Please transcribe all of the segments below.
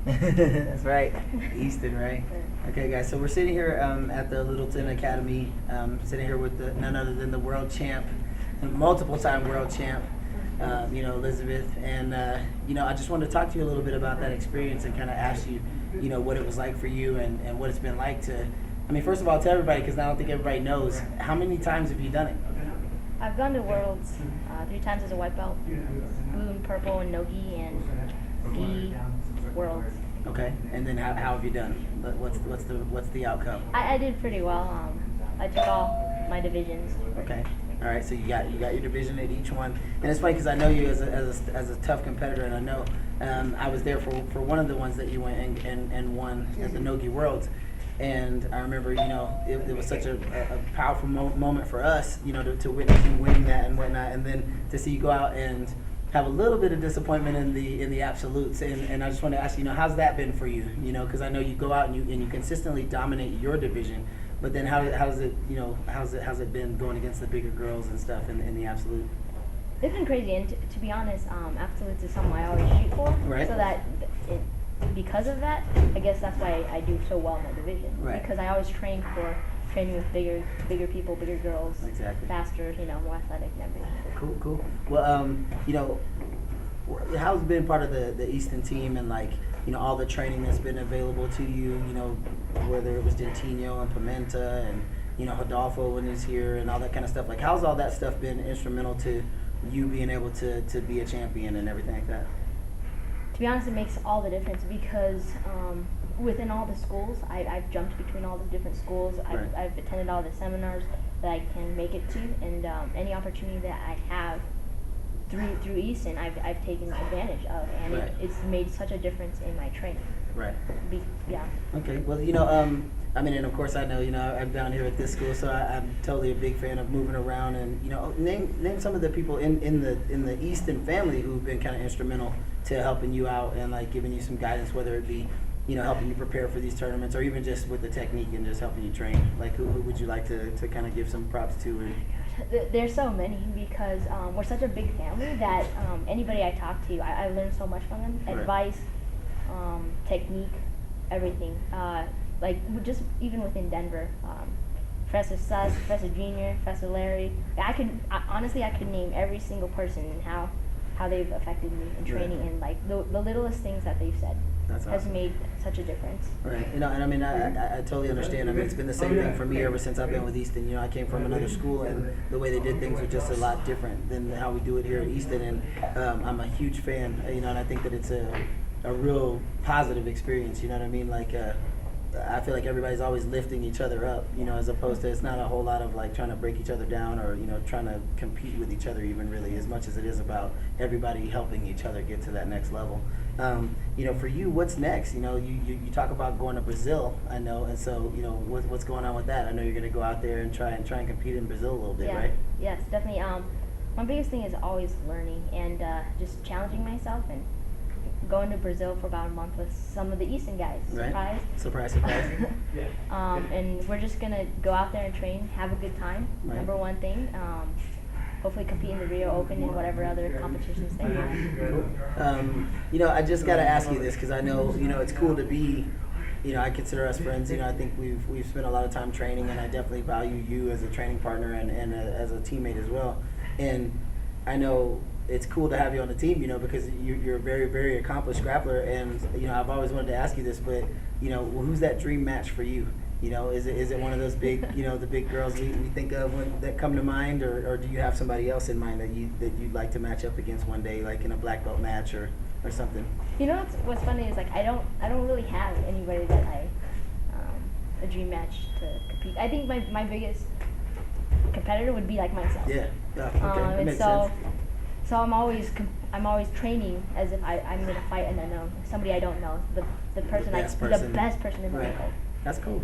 That's right, Easton, right? Okay, guys. So we're sitting here at the Littleton Academy, sitting here with none other than the world champ, multiple-time world champ, Elizabeth. And I just wanted to talk to you a little bit about that experience and kind of ask you, what it was like for you and what it's been like to. I mean, first of all, tell everybody, because I don't think everybody knows, how many times have you done it? I've gone to Worlds 3 times as a white belt, blue and purple and no-gi and gi Worlds. Okay, and then how have you done? What's the outcome? I did pretty well. I took all my divisions. Okay, all right. So you got your division at each one, and it's funny because I know you as a tough competitor, and I know I was there for one of the ones that you went and won at the no-gi Worlds. And I remember, it was such a powerful moment for us, to witness you win that and whatnot, and then to see you go out and have a little bit of disappointment in the absolutes. And I just want to ask you, how's that been for you? Because I know you go out and you consistently dominate your division, but then how's it been going against the bigger girls and stuff in the absolute? It's been crazy, and to be honest, absolutes is something I always shoot for. Right. So that because of that, I guess that's why I do so well in my division. Right. Because I always training with bigger people, bigger girls, exactly, faster, more athletic and everything. Cool. Well, how's it been part of the Easton team and all the training that's been available to you? Whether it was Dentino and Pimenta and Hodolfo when he's here and all that kind of stuff. How's all that stuff been instrumental to you being able to be a champion and everything like that? To be honest, it makes all the difference because within all the schools, I've jumped between all the different schools. I've attended all the seminars that I can make it to, and any opportunity that I have through Easton, I've taken advantage of, and it's made such a difference in my training. Right. Yeah. Okay. Well, and of course I know, I'm down here at this school, so I'm totally a big fan of moving around and, name some of the people in the Easton family who've been kind of instrumental to helping you out and giving you some guidance, whether it be, helping you prepare for these tournaments or even just with the technique and just helping you train. Who would you like to kind of give some props to? There's so many because we're such a big family that anybody I talk to, I learn so much from them. Right. Advice, technique, everything. Just even within Denver, Professor Suss, Professor Junior, Professor Larry. I could name every single person and how they've affected me in training, and the littlest things that they've said has made such a difference. Right. And I totally understand. It's been the same thing for me ever since I've been with Easton. I came from another school, and the way they did things was just a lot different than how we do it here at Easton. And I'm a huge fan. And I think that it's a real positive experience. You know what I mean? I feel like everybody's always lifting each other up, as opposed to it's not a whole lot of trying to break each other down or, trying to compete with each other even really, as much as it is about everybody helping each other get to that next level. For you, what's next? You talk about going to Brazil, I know, and so, what's going on with that? I know you're going to go out there and try and compete in Brazil a little bit, right? Yes, definitely. My biggest thing is always learning and just challenging myself and going to Brazil for about a month with some of the Easton guys. Right. Surprise. And we're just going to go out there and train, have a good time, number one thing. Hopefully compete in the Rio Open and whatever other competitions they have. Cool. I just got to ask you this because I know, it's cool to be, I consider us friends. I think we've spent a lot of time training, and I definitely value you as a training partner and as a teammate as well. And I know it's cool to have you on the team, because you're a very, very accomplished grappler, and I've always wanted to ask you this, but who's that dream match for you? Is it one of those big, the big girls we think of that come to mind, or do you have somebody else in mind that you'd like to match up against one day, in a black belt match or something? What's funny is I don't really have anybody that a dream match to compete. I think my biggest competitor would be myself. Yeah. Okay. That makes sense. So I'm always training as if I'm going to fight an unknown, somebody I don't know, the best person in the world. That's cool.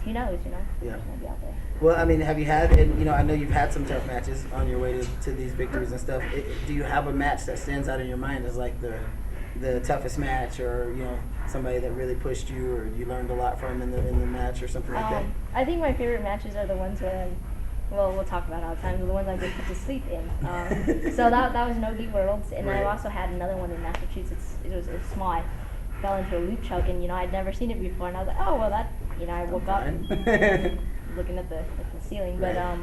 Who knows, Yeah. I'll be out there. Well, have you had, and I know you've had some tough matches on your way to these victories and stuff. Do you have a match that stands out in your mind as the toughest match, or somebody that really pushed you, or you learned a lot from in the match, or something like that? I think my favorite matches are the ones where we'll talk about all the time, the ones I've been put to sleep in. So that was no-gi Worlds, and I also had another one in Massachusetts. It was small. fell into a loop choke, and I'd never seen it before, and I was like, oh well, that I woke up and looking at the ceiling, Right. but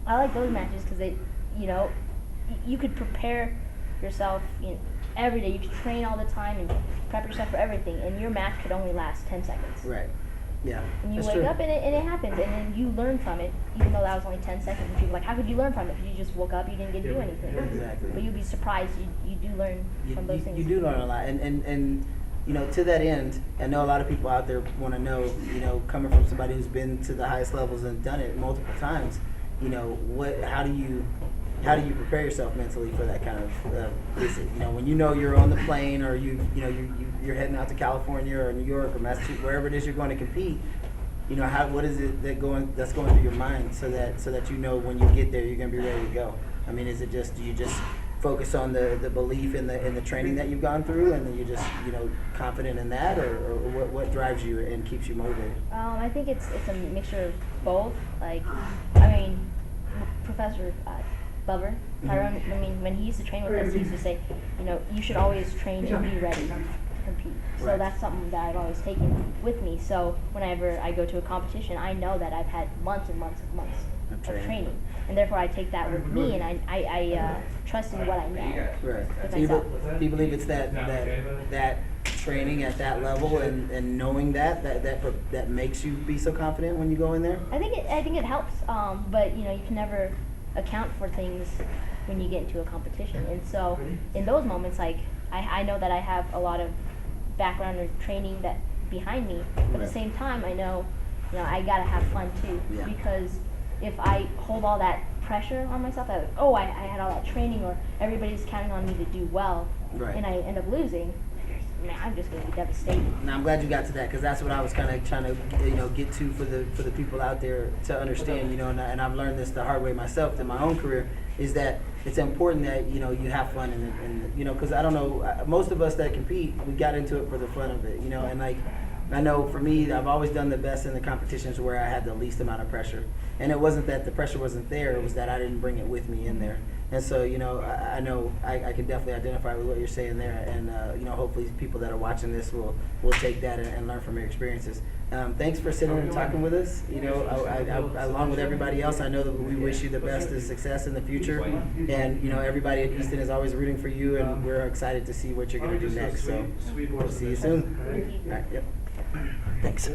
I like those matches because they, you could prepare yourself every day. You could train all the time and prep yourself for everything, and your match could only last 10 seconds. Right. Yeah. And you that's wake true. up and it happens, and then you learn from it, even though that was only 10 seconds. And people are like, how could you learn from it? Because you just woke up, you didn't get to do anything. Exactly. But you'd be surprised, you do learn from those things. You do learn a lot, and to that end, I know a lot of people out there want to know, coming from somebody who's been to the highest levels and done it multiple times, how do you prepare yourself mentally for that kind of visit? When you're on the plane, or you're heading out to California or New York or Massachusetts, wherever it is you're going to compete. What is it that's going through your mind so that when you get there you're going to be ready to go? I mean, is it just, do you just focus on the belief in the training that you've gone through, and then you're just confident in that, or what drives you and keeps you motivated? I think it's a mixture of both. Professor Vellore, Tyrone, when he used to train with us, he used to say, you should always train and be ready to compete. So Right. that's something that I've always taken with me. So whenever I go to a competition, I know that I've had months and months and months of training, and therefore I take that with me, and I trust in what I know. Right. With So you myself. do you believe it's that training at that level and knowing that makes you be so confident when you go in there? I think it helps, but you can never account for things when you get into a competition, and so in those moments, like I know that I have a lot of background or training that behind me, but at the Right. same time, I know I gotta have fun too, Yeah. because if I hold all that pressure on myself, that I had all that training, or everybody's counting on me to do well, Right. and I end up losing, man, I'm just gonna be devastated. Now I'm glad you got to that, because that's what I was kind of trying to get to for the people out there to understand, and I've learned this the hard way myself in my own career, is that it's important that you have fun, and because I don't know, most of us that compete, we got into it for the fun of it, and like I know for me, I've always done the best in the competitions where I had the least amount of pressure, and it wasn't that the pressure wasn't there, it was that I didn't bring it with me in there. And so, I know I can definitely identify with what you're saying there, and hopefully people that are watching this will take that and learn from your experiences. Thanks for sitting and talking with us. Along with everybody else, I know that we wish you the best of success in the future, and everybody at Easton is always rooting for you, and we're excited to see what you're going to do next. So we'll see you soon. Thank you. All right, yep. Thanks.